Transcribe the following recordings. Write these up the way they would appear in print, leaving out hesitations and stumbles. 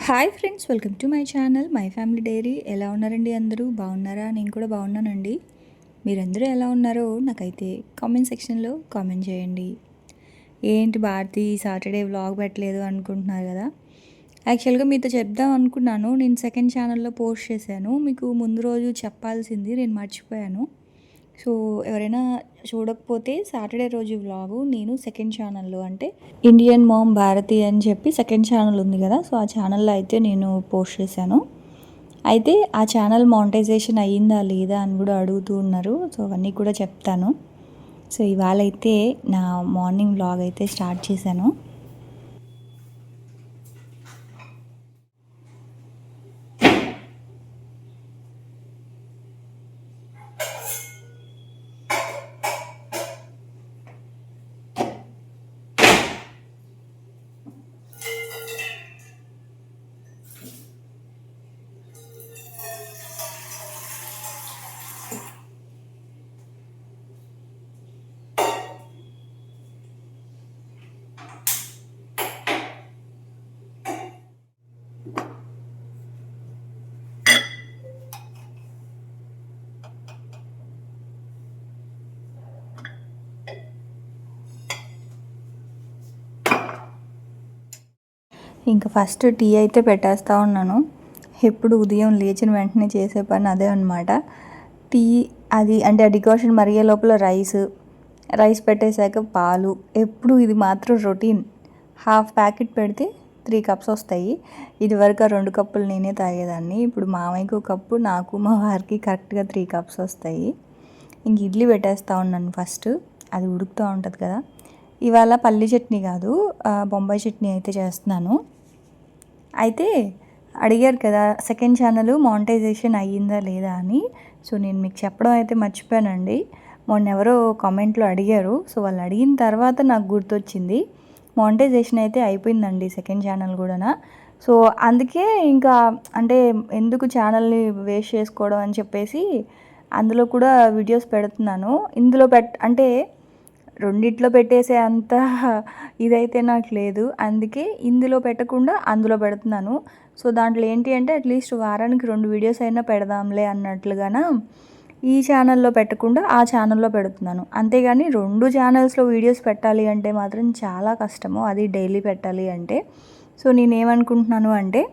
Hi friends, welcome to my channel my family dairy. ఎలా ఉన్నారండి? అందరూ బాగున్నారా? నేను కూడా బాగున్నానండి. మీరందరూ ఎలా ఉన్నారో నాకైతే కామెంట్ సెక్షన్లో కామెంట్ చేయండి. ఏంటి భారతి సాటర్డే వ్లాగ్ పెట్టలేదు అనుకుంటున్నారు కదా. యాక్చువల్గా మీతో చెప్దాం అనుకున్నాను. నేను సెకండ్ ఛానల్లో పోస్ట్ చేశాను. మీకు ముందు రోజు చెప్పాల్సింది నేను మర్చిపోయాను. సో ఎవరైనా చూడకపోతే సాటర్డే రోజు వ్లాగు నేను సెకండ్ ఛానల్లో, అంటే ఇండియన్ మామ్ భారతి అని చెప్పి సెకండ్ ఛానల్ ఉంది కదా, సో ఆ ఛానల్లో అయితే నేను పోస్ట్ చేశాను. అయితే ఆ ఛానల్ మానిటైజేషన్ అయ్యిందా లేదా అని కూడా అడుగుతూ ఉన్నారు. సో అవన్నీ కూడా చెప్తాను. సో ఇవాళ అయితే నా మార్నింగ్ వ్లాగ్ అయితే స్టార్ట్ చేశాను. ఇంకా ఫస్ట్ టీ అయితే పెట్టేస్తూ ఉన్నాను. ఎప్పుడు ఉదయం లేచిన వెంటనే చేసే పని అదే అనమాట. టీ అది అంటే ఆ డికాషన్ మరిగే లోపల రైస్ పెట్టేశాక పాలు, ఎప్పుడు ఇది మాత్రం రొటీన్. హాఫ్ ప్యాకెట్ పెడితే 3 కప్స్ వస్తాయి. ఇది వరకు 2 కప్పులు నేనే తాగేదాన్ని. ఇప్పుడు మామయ్యకు 1 కప్పు, నాకు మా వారికి కరెక్ట్గా 3 కప్స్ వస్తాయి. ఇంక ఇడ్లీ పెట్టేస్తూ ఉన్నాను ఫస్ట్. అది ఉడుకుతూ ఉంటుంది కదా. ఇవాళ పల్లి చట్నీ కాదు, బొంబాయి చట్నీ అయితే చేస్తున్నాను. అయితే అడిగారు కదా సెకండ్ ఛానల్ మానిటైజేషన్ అయ్యిందా లేదా అని. సో నేను మీకు చెప్పడం అయితే మర్చిపోయానండి. మొన్న ఎవరో కామెంట్లో అడిగారు. సో వాళ్ళు అడిగిన తర్వాత నాకు గుర్తొచ్చింది, మానిటైజేషన్ అయితే అయిపోయిందండి సెకండ్ ఛానల్ కూడా. సో అందుకే ఇంకా అంటే ఎందుకు ఛానల్ని వేస్ట్ చేసుకోవడం అని చెప్పేసి అందులో కూడా వీడియోస్ పెడుతున్నాను. ఇందులో అంటే రెండిట్లో పెట్టేసే అంత ఇదైతే నాకు లేదు. అందుకే ఇందులో పెట్టకుండా అందులో పెడుతున్నాను. సో దాంట్లో ఏంటి అంటే అట్లీస్ట్ వారానికి 2 వీడియోస్ అయినా పెడదాంలే అన్నట్లుగాన ఈ ఛానల్లో పెట్టకుండా ఆ ఛానల్లో పెడుతున్నాను. అంతేగాని 2 ఛానల్స్లో వీడియోస్ పెట్టాలి అంటే మాత్రం చాలా కష్టము, అది డైలీ పెట్టాలి అంటే. సో నేనేమనుకుంటున్నాను అంటే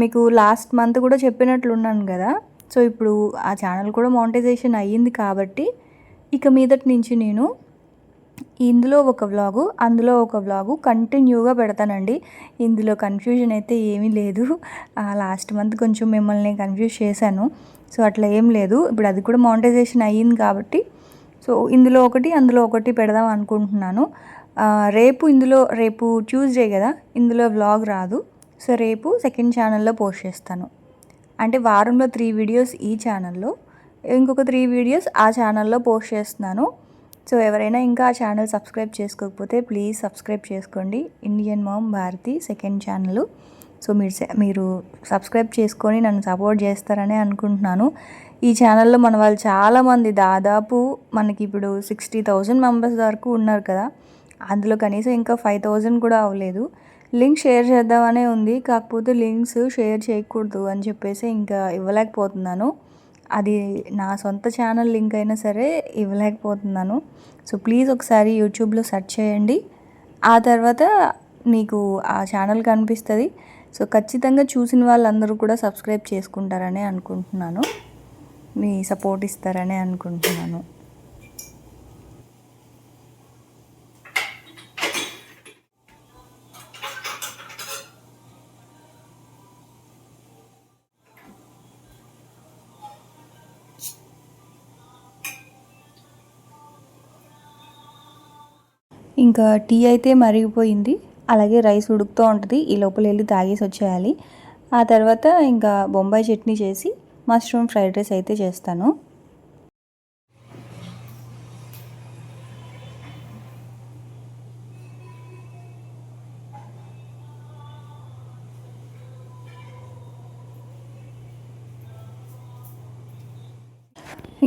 మీకు లాస్ట్ మంత్ కూడా చెప్పినట్లున్నాను కదా. సో ఇప్పుడు ఆ ఛానల్ కూడా మానిటైజేషన్ అయ్యింది కాబట్టి ఇక మీదటి నుంచి నేను ఇందులో ఒక వ్లాగు, అందులో ఒక వ్లాగు కంటిన్యూగా పెడతానండి. ఇందులో కన్ఫ్యూజన్ అయితే ఏమీ లేదు. లాస్ట్ మంత్ కొంచెం మిమ్మల్ని కన్ఫ్యూజ్ చేశాను. సో అట్లా ఏం లేదు. ఇప్పుడు అది కూడా మానిటైజేషన్ అయ్యింది కాబట్టి సో ఇందులో ఒకటి అందులో ఒకటి పెడదాం అనుకుంటున్నాను. రేపు ట్యూస్డే కదా, ఇందులో వ్లాగ్ రాదు. సో రేపు సెకండ్ ఛానల్లో పోస్ట్ చేస్తాను. అంటే వారంలో 3 వీడియోస్ ఈ ఛానల్లో, ఇంకొక 3 వీడియోస్ ఆ ఛానల్లో పోస్ట్ చేస్తున్నాను. సో ఎవరైనా ఇంకా ఆ ఛానల్ సబ్స్క్రైబ్ చేసుకోకపోతే ప్లీజ్ సబ్స్క్రైబ్ చేసుకోండి. Indian mom Bharati second channel. So మీరు సబ్స్క్రైబ్ చేసుకొని నన్ను సపోర్ట్ చేస్తారనే అనుకుంటున్నాను. ఈ ఛానల్లో మన వాళ్ళు చాలామంది, దాదాపు మనకి ఇప్పుడు 60,000 మెంబర్స్ వరకు ఉన్నారు కదా. అందులో కనీసం ఇంకా 5,000 కూడా అవ్వలేదు. లింక్ షేర్ చేద్దామనే ఉంది, కాకపోతే లింక్స్ షేర్ చేయకూడదు అని చెప్పేసి ఇంకా ఇవ్వలేకపోతున్నాను. అది నా సొంత ఛానల్ లింక్ అయినా సరే ఇవ్వలేకపోతున్నాను. సో ప్లీజ్ ఒకసారి యూట్యూబ్లో సెర్చ్ చేయండి. ఆ తర్వాత మీకు ఆ ఛానల్ కనిపిస్తుంది. సో ఖచ్చితంగా చూసిన వాళ్ళందరూ కూడా సబ్స్క్రైబ్ చేసుకుంటారని అనుకుంటున్నాను. మీ సపోర్ట్ ఇస్తారని అనుకుంటున్నాను. ఇంకా టీ అయితే మరిగిపోయింది, అలాగే రైస్ ఉడుకుతూ ఉంటుంది. ఈ లోపల వెళ్ళి తాగేసి వచ్చేయాలి. ఆ తర్వాత ఇంకా బొంబాయి చట్నీ చేసి మష్రూమ్ ఫ్రైడ్ రైస్ అయితే చేస్తాను.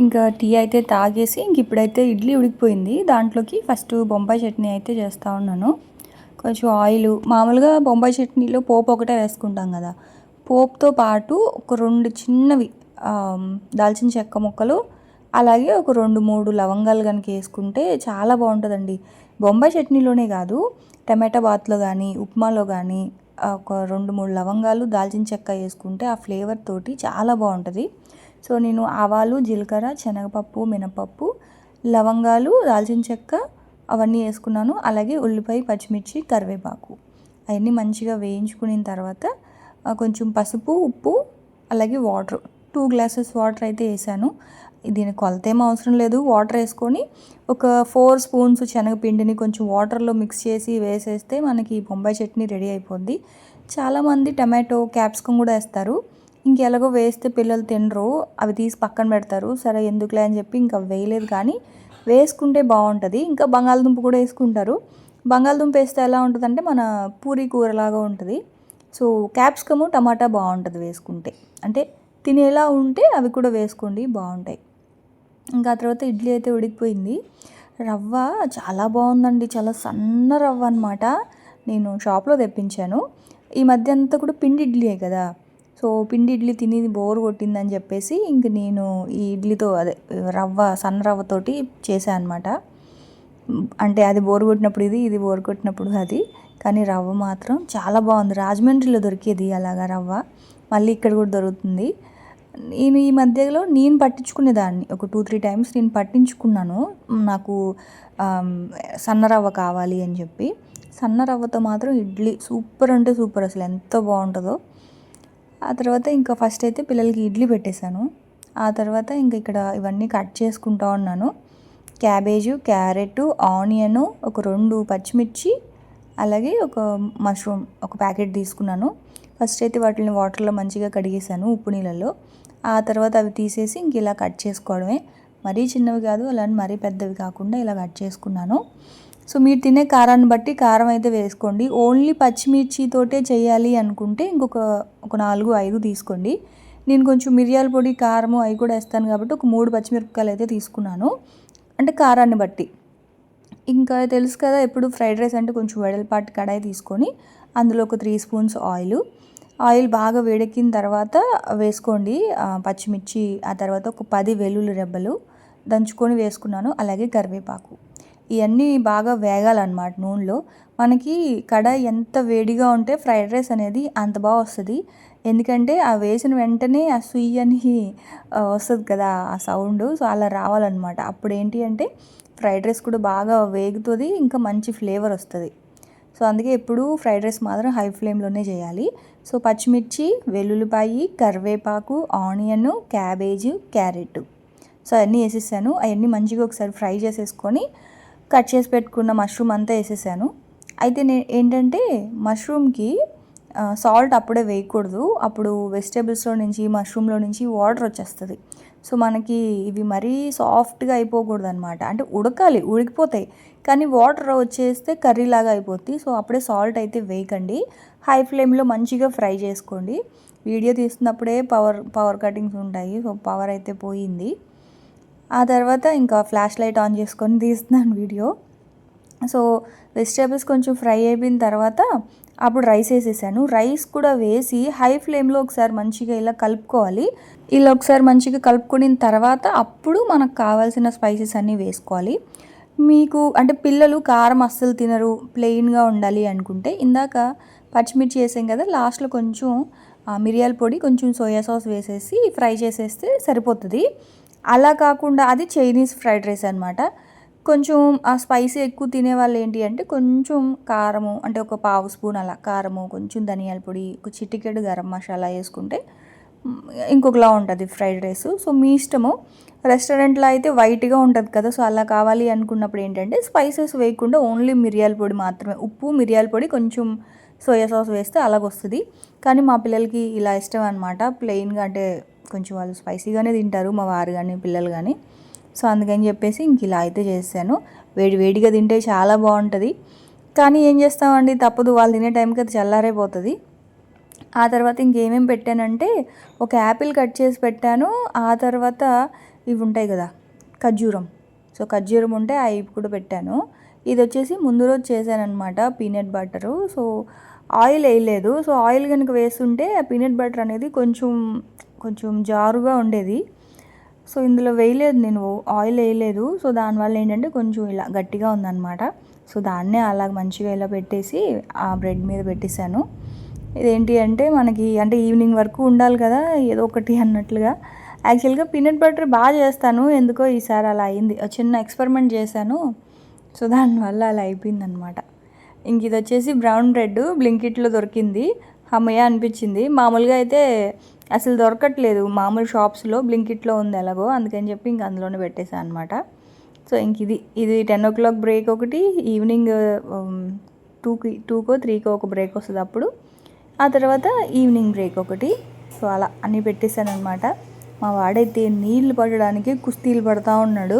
ఇంకా టీ అయితే తాగేసి ఇప్పుడైతే ఇడ్లీ ఉడికిపోయింది. దాంట్లోకి ఫస్ట్ బొంబాయి చట్నీ అయితే చేస్తూ ఉన్నాను. కొంచెం ఆయిలు, మామూలుగా బొంబాయి చట్నీలో పోపు ఒకటే వేసుకుంటాం కదా, పోపుతో పాటు ఒక 2 చిన్నవి దాల్చిన చెక్క ముక్కలు, అలాగే ఒక 2-3 లవంగాలు కనుక వేసుకుంటే చాలా బాగుంటుందండి. బొంబాయి చట్నీలోనే కాదు, టమాటా బాత్లో కానీ ఉప్మాలో కానీ ఒక 2-3 లవంగాలు దాల్చిన చెక్క వేసుకుంటే ఆ ఫ్లేవర్ తోటి చాలా బాగుంటుంది. సో నేను ఆవాలు, జీలకర్ర, శనగపప్పు, మినపప్పు, లవంగాలు, దాల్చిన చెక్క అవన్నీ వేసుకున్నాను. అలాగే ఉల్లిపాయ, పచ్చిమిర్చి, కరివేపాకు అవన్నీ మంచిగా వేయించుకున్న తర్వాత కొంచెం పసుపు, ఉప్పు, అలాగే వాటర్ 2 గ్లాసెస్ వాటర్ అయితే వేసాను. దీనికి కొలత ఏం అవసరం లేదు. వాటర్ వేసుకొని ఒక 4 స్పూన్స్ శనగపిండిని కొంచెం వాటర్లో మిక్స్ చేసి వేసేస్తే మనకి బొంబాయి చట్నీ రెడీ అయిపోద్ది. చాలామంది టమాటో, క్యాప్సికమ్ కూడా వేస్తారు. ఇంకెలాగో వేస్తే పిల్లలు తినరు, అవి తీసి పక్కన పెడతారు. సరే ఎందుకులే అని చెప్పి ఇంకా వేయలేదు, కానీ వేసుకుంటే బాగుంటుంది. ఇంకా బంగాళదుంప కూడా వేసుకుంటారు. బంగాళదుంప వేస్తే ఎలా ఉంటుందంటే మన పూరీ కూరలాగా ఉంటుంది. సో క్యాప్సికము, టమాటా బాగుంటుంది వేసుకుంటే, అంటే తినేలా ఉంటే అవి కూడా వేసుకోండి, బాగుంటాయి. ఇంకా ఆ తర్వాత ఇడ్లీ అయితే ఉడికిపోయింది. రవ్వ చాలా బాగుందండి, చాలా సన్న రవ్వ అనమాట. నేను షాప్లో తెప్పించాను. ఈ మధ్య అంతా కూడా పిండి ఇడ్లీయే కదా, సో పిండి ఇడ్లీ తిని బోర్ కొట్టిందని చెప్పేసి ఇంక నేను ఈ ఇడ్లీతో అదే రవ్వ, సన్న రవ్వతోటి చేశాను అనమాట. అంటే అది బోర్ కొట్టినప్పుడు ఇది బోర్ కొట్టినప్పుడు అది. కానీ రవ్వ మాత్రం చాలా బాగుంది. రాజమండ్రిలో దొరికేది అలాగా రవ్వ, మళ్ళీ ఇక్కడ కూడా దొరుకుతుంది. నేను ఈ మధ్యలో పట్టించుకునేదాన్ని ఒక 2-3 టైమ్స్ నేను పట్టించుకున్నాను. నాకు సన్న రవ్వ కావాలి అని చెప్పి. సన్న రవ్వతో మాత్రం ఇడ్లీ సూపర్ అంటే సూపర్, అసలు ఎంత బాగుంటుందో. ఆ తర్వాత ఇంకా ఫస్ట్ అయితే పిల్లలకి ఇడ్లీ పెట్టేశాను. ఆ తర్వాత ఇంకా ఇక్కడ ఇవన్నీ కట్ చేసుకుంటా ఉన్నాను. క్యాబేజు, క్యారెట్, ఆనియను, ఒక 2 పచ్చిమిర్చి, అలాగే ఒక మష్రూమ్ ఒక ప్యాకెట్ తీసుకున్నాను. ఫస్ట్ అయితే వాటిని వాటర్లో మంచిగా కడిగేసాను ఉప్పు నీళ్ళలో. ఆ తర్వాత అవి తీసేసి ఇంక ఇలా కట్ చేసుకోవడమే. మరీ చిన్నవి కాదు, అలానే మరీ పెద్దవి కాకుండా ఇలా కట్ చేసుకున్నాను. సో మీరు తినే కారాన్ని బట్టి కారం అయితే వేసుకోండి. ఓన్లీ పచ్చిమిర్చితోటే చేయాలి అనుకుంటే ఇంకొక 4-5 తీసుకోండి. నేను కొంచెం మిరియాల పొడి, కారము అవి కూడా వేస్తాను కాబట్టి ఒక 3 పచ్చిమిరపకాయలు అయితే తీసుకున్నాను, అంటే కారాన్ని బట్టి. ఇంకా తెలుసు కదా, ఎప్పుడు ఫ్రైడ్ రైస్ అంటే కొంచెం వెడల్పాటి కడాయి తీసుకొని అందులో ఒక 3 స్పూన్స్ ఆయిల్ బాగా వేడెక్కిన తర్వాత వేసుకోండి పచ్చిమిర్చి. ఆ తర్వాత ఒక 10 వెల్లుల్లి రెబ్బలు దంచుకొని వేసుకున్నాను, అలాగే కరివేపాకు. ఇవన్నీ బాగా వేగాలన్నమాట నూనెలో. మనకి కడాయి ఎంత వేడిగా ఉంటే ఫ్రైడ్ రైస్ అనేది అంత బాగా వస్తుంది. ఎందుకంటే ఆ వేసిన వెంటనే ఆ సుయ్యి అని వస్తుంది కదా ఆ సౌండ్, సో అలా రావాలన్నమాట. అప్పుడు ఏంటి అంటే ఫ్రైడ్ రైస్ కూడా బాగా వేగుతుంది, ఇంకా మంచి ఫ్లేవర్ వస్తుంది. సో అందుకే ఎప్పుడు ఫ్రైడ్ రైస్ మాత్రం హై ఫ్లేమ్లోనే చేయాలి. సో పచ్చిమిర్చి, వెల్లుల్లిపాయి, కరివేపాకు, ఆనియన్, క్యాబేజు, క్యారెట్, సో అవన్నీ వేసేసాను. అవన్నీ మంచిగా ఒకసారి ఫ్రై చేసేసుకొని కట్ చేసి పెట్టుకున్న మష్రూమ్ అంతా వేసేసాను. అయితే ఏంటంటే మష్రూమ్కి సాల్ట్ అప్పుడే వేయకూడదు, అప్పుడు వెజిటేబుల్స్లో నుంచి, మష్రూమ్లో నుంచి వాటర్ వచ్చేస్తుంది. సో మనకి ఇవి మరీ సాఫ్ట్గా అయిపోకూడదు అనమాట, అంటే ఉడకాలి, ఉడికిపోతాయి, కానీ వాటర్ వచ్చేస్తే కర్రీలాగా అయిపోద్ది. సో అప్పుడే సాల్ట్ అయితే వేయకండి, హై ఫ్లేమ్లో మంచిగా ఫ్రై చేసుకోండి. వీడియో తీస్తున్నప్పుడే పవర్ కటింగ్స్ ఉంటాయి, సో పవర్ అయితే పోయింది. ఆ తర్వాత ఇంకా ఫ్లాష్ లైట్ ఆన్ చేసుకొని తీస్తున్నాను వీడియో. సో వెజిటేబుల్స్ కొంచెం ఫ్రై అయిపోయిన తర్వాత అప్పుడు రైస్ వేసేసాను. రైస్ కూడా వేసి హై ఫ్లేమ్లో ఒకసారి మంచిగా ఇలా కలుపుకోవాలి. ఇలా ఒకసారి మంచిగా కలుపుకున్న తర్వాత అప్పుడు మనకు కావాల్సిన స్పైసెస్ అన్నీ వేసుకోవాలి. మీకు అంటే పిల్లలు కారం అస్సలు తినరు, ప్లెయిన్గా ఉండాలి అనుకుంటే ఇందాక పచ్చిమిర్చి వేసాం కదా, లాస్ట్లో కొంచెం మిరియాల పొడి, కొంచెం సోయా సాస్ వేసేసి ఫ్రై చేసేస్తే సరిపోతుంది. అలా కాకుండా అది చైనీస్ ఫ్రైడ్ రైస్ అనమాట. కొంచెం ఆ స్పైసీ ఎక్కువ తినేవాళ్ళు ఏంటి అంటే కొంచెం కారము, అంటే ఒక 1/2 స్పూన్ అలా కారము, కొంచెం ధనియాల పొడి, ఒక చిటికెడు గరం మసాలా వేసుకుంటే ఇంకొకలా ఉంటుంది ఫ్రైడ్ రైస్. సో మీ ఇష్టము. రెస్టారెంట్లో అయితే వైట్గా ఉంటుంది కదా, సో అలా కావాలి అనుకున్నప్పుడు ఏంటంటే స్పైసెస్ వేయకుండా ఓన్లీ మిరియాల పొడి మాత్రమే, ఉప్పు, మిరియాల పొడి, కొంచెం సోయా సాస్ వేస్తే అలాగొస్తుంది. కానీ మా పిల్లలకి ఇలా ఇష్టం అనమాట, ప్లెయిన్గా, అంటే కొంచెం వాళ్ళు స్పైసీగానే తింటారు, మా వారు కానీ పిల్లలు కానీ. సో అందుకని చెప్పేసి ఇంక ఇలా అయితే చేశాను. వేడిగా తింటే చాలా బాగుంటుంది, కానీ ఏం చేస్తామండి, తప్పదు, వాళ్ళు తినే టైంకి అది చల్లారైపోతుంది. ఆ తర్వాత ఇంకేమేమి పెట్టానంటే ఒక యాపిల్ కట్ చేసి పెట్టాను. ఆ తర్వాత ఇవి ఉంటాయి కదా ఖర్జూరం, సో ఖర్జూరం ఉంటే అవి కూడా పెట్టాను. ఇది వచ్చేసి ముందు రోజు చేశానమాట పీనట్ బటరు. సో ఆయిల్ వేయలేదు. సో ఆయిల్ కనుక వేస్తుంటే ఆ పీనట్ బటర్ అనేది కొంచెం కొంచెం జారుగా ఉండేది. సో ఇందులో వేయలేదు, నేను ఆయిల్ వేయలేదు. సో దానివల్ల ఏంటంటే కొంచెం ఇలా గట్టిగా ఉందన్నమాట. సో దాన్నే అలా మంచిగా ఇలా పెట్టేసి ఆ బ్రెడ్ మీద పెట్టేశాను. ఇదేంటి అంటే మనకి అంటే ఈవినింగ్ వరకు ఉండాలి కదా ఏదో ఒకటి అన్నట్లుగా. యాక్చువల్గా పీనట్ బటర్ బాగా చేస్తాను, ఎందుకో ఈసారి అలా అయింది. చిన్న ఎక్స్పెరిమెంట్ చేశాను. సో దానివల్ల అలా అయిపోయిందనమాట. ఇంక ఇది వచ్చేసి బ్రౌన్ బ్రెడ్ బ్లింకిట్లో దొరికింది. అమ్మయ్య అనిపించింది. మామూలుగా అయితే అసలు దొరకట్లేదు మామూలు షాప్స్లో, బ్లింకిట్లో ఉంది ఎలాగో, అందుకని చెప్పి ఇంక అందులోనే పెట్టేశాను అనమాట. సో ఇంక ఇది 10 o'clock బ్రేక్ ఒకటి, ఈవినింగ్ 2కో 3కో ఒక బ్రేక్ వస్తుంది అప్పుడు, ఆ తర్వాత ఈవినింగ్ బ్రేక్ ఒకటి. సో అలా అన్నీ పెట్టేశాను అనమాట. మా వాడైతే నీళ్లు పడడానికి కుస్తీలు పడతా ఉన్నాడు.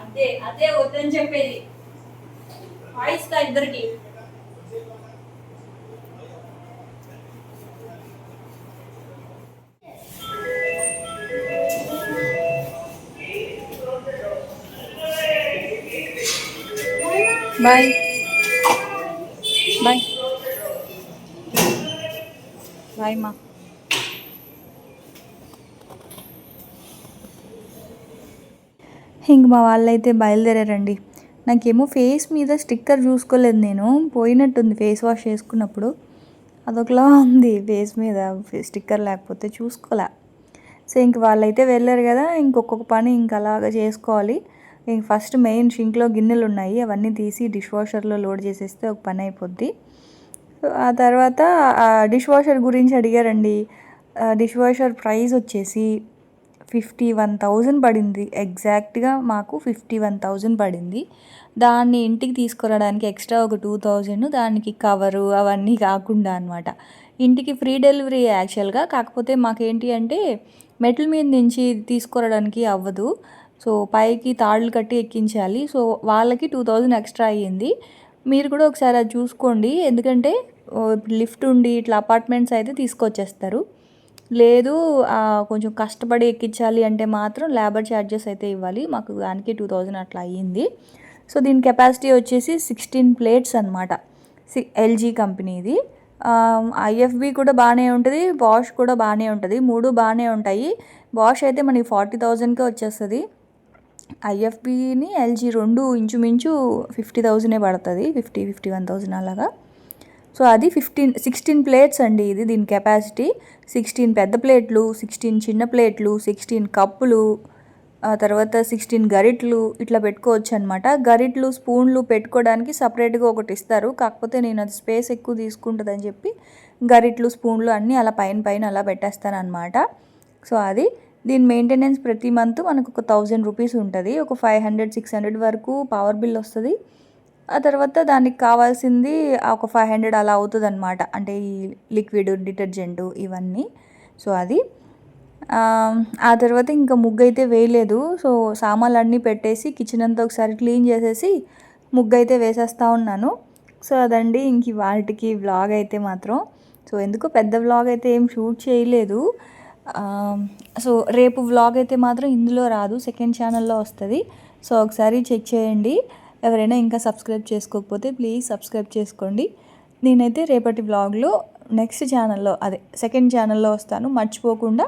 అదే అదే వద్దని చెప్పేది వాయిస్తా ఇద్దరికి. బాయ్ బాయ్ బాయ్ మా. ఇంక మా వాళ్ళైతే బయలుదేరారండి. నాకేమో ఫేస్ మీద స్టిక్కర్ చూసుకోలేదు, నేను పోయినట్టుంది ఫేస్ వాష్ చేసుకున్నప్పుడు, అదొకలా ఉంది ఫేస్ మీద స్టిక్కర్ లేకపోతే చూసుకోలే. సో ఇంక వాళ్ళైతే వెళ్ళారు కదా, ఇంకొక పని ఇంక అలాగా చేసుకోవాలి. ఇంక ఫస్ట్ మెయిన్ షింక్లో గిన్నెలు ఉన్నాయి, అవన్నీ తీసి డిష్ వాషర్లో లోడ్ చేసేస్తే ఒక పని అయిపోద్ది. ఆ తర్వాత డిష్ వాషర్ గురించి అడిగారండి. డిష్ వాషర్ ప్రైస్ వచ్చేసి 51,000 పడింది. ఎగ్జాక్ట్గా మాకు 51,000 పడింది. దాన్ని ఇంటికి తీసుకురావడానికి ఎక్స్ట్రా ఒక 2,000, దానికి కవరు అవన్నీ కాకుండా అనమాట. ఇంటికి ఫ్రీ డెలివరీ యాక్చువల్గా, కాకపోతే మాకేంటి అంటే మెట్ల మీద నుంచి తీసుకురావడానికి అవ్వదు. సో పైకి తాళ్ళు కట్టి ఎక్కించాలి. సో వాళ్ళకి 2,000 ఎక్స్ట్రా అయ్యింది. మీరు కూడా ఒకసారి అది చూసుకోండి, ఎందుకంటే లిఫ్ట్ ఉండి ఇట్లా అపార్ట్మెంట్స్ అయితే తీసుకొచ్చేస్తారు. లేదు కొంచెం కష్టపడి ఎక్కించాలి అంటే మాత్రం లేబర్ ఛార్జెస్ అయితే ఇవ్వాలి. మాకు దానికి 2,000 అట్లా అయ్యింది. సో దీని కెపాసిటీ వచ్చేసి 16 ప్లేట్స్ అనమాట. ఎల్జీ కంపెనీది. ఐఎఫ్బి కూడా బాగానే ఉంటుంది, బాష్ కూడా బాగానే ఉంటుంది, మూడు బాగానే ఉంటాయి. బాష్ అయితే మనకి 40,000కే వచ్చేస్తుంది. ఐఎఫ్బిని ఎల్జీ రెండు ఇంచుమించు 50,000 పడుతుంది, 51,000 అలాగా. సో అది 16 ప్లేట్స్ అండి ఇది, దీని కెపాసిటీ. 16 పెద్ద ప్లేట్లు, 16 చిన్న ప్లేట్లు, 16 కప్పులు, ఆ తర్వాత 16 గరిట్లు ఇట్లా పెట్టుకోవచ్చు అనమాట. గరిట్లు స్పూన్లు పెట్టుకోవడానికి సపరేట్గా ఒకటి ఇస్తారు. కాకపోతే నేను అది స్పేస్ ఎక్కువ తీసుకుంటుందని చెప్పి గరిట్లు స్పూన్లు అన్నీ అలా పైన పైన అలా పెట్టేస్తాను అనమాట. సో అది దీని మెయింటెనెన్స్ ప్రతి మంత్ మనకు ఒక 1000 రూపీస్ ఉంటుంది. ఒక 500-600 వరకు పవర్ బిల్ వస్తుంది. ఆ తర్వాత దానికి కావాల్సింది ఒక 500 అలా అవుతుంది అనమాట. అంటే ఈ లిక్విడ్ డిటర్జెంటు ఇవన్నీ. సో అది ఆ తర్వాత ఇంకా ముగ్గు అయితే వేయలేదు. సో సామాన్లు అన్నీ పెట్టేసి కిచెన్ అంతా ఒకసారి క్లీన్ చేసేసి ముగ్గు అయితే వేసేస్తూ ఉన్నాను. సో అదండి ఇంక వాటికి వ్లాగ్ అయితే మాత్రం. సో ఎందుకో పెద్ద వ్లాగ్ అయితే ఏం షూట్ చేయలేదు. సో రేపు వ్లాగ్ అయితే మాత్రం ఇందులో రాదు, సెకండ్ ఛానల్లో వస్తుంది. సో ఒకసారి చెక్ చేయండి. ఎవరైనా ఇంకా సబ్స్క్రైబ్ చేసుకోకపోతే ప్లీజ్ సబ్స్క్రైబ్ చేసుకోండి. నేనైతే రేపటి వ్లాగ్లో నెక్స్ట్ ఛానల్లో అదే సెకండ్ ఛానల్లో వస్తాను. మర్చిపోకుండా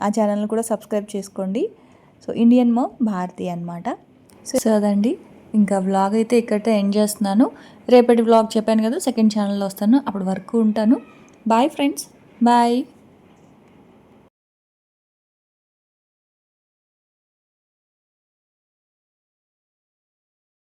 ఆ ఛానల్ని కూడా సబ్స్క్రైబ్ చేసుకోండి. సో ఇండియన్ మామ్ భారతి అనమాట. సో అదండి ఇంకా వ్లాగ్ అయితే ఇక్కడితో ఎండ్ చేస్తున్నాను. రేపటి వ్లాగ్ చెప్పాను కదా, సెకండ్ ఛానల్లో వస్తాను. అప్పటి వరకు ఉంటాను. Bye friends, bye.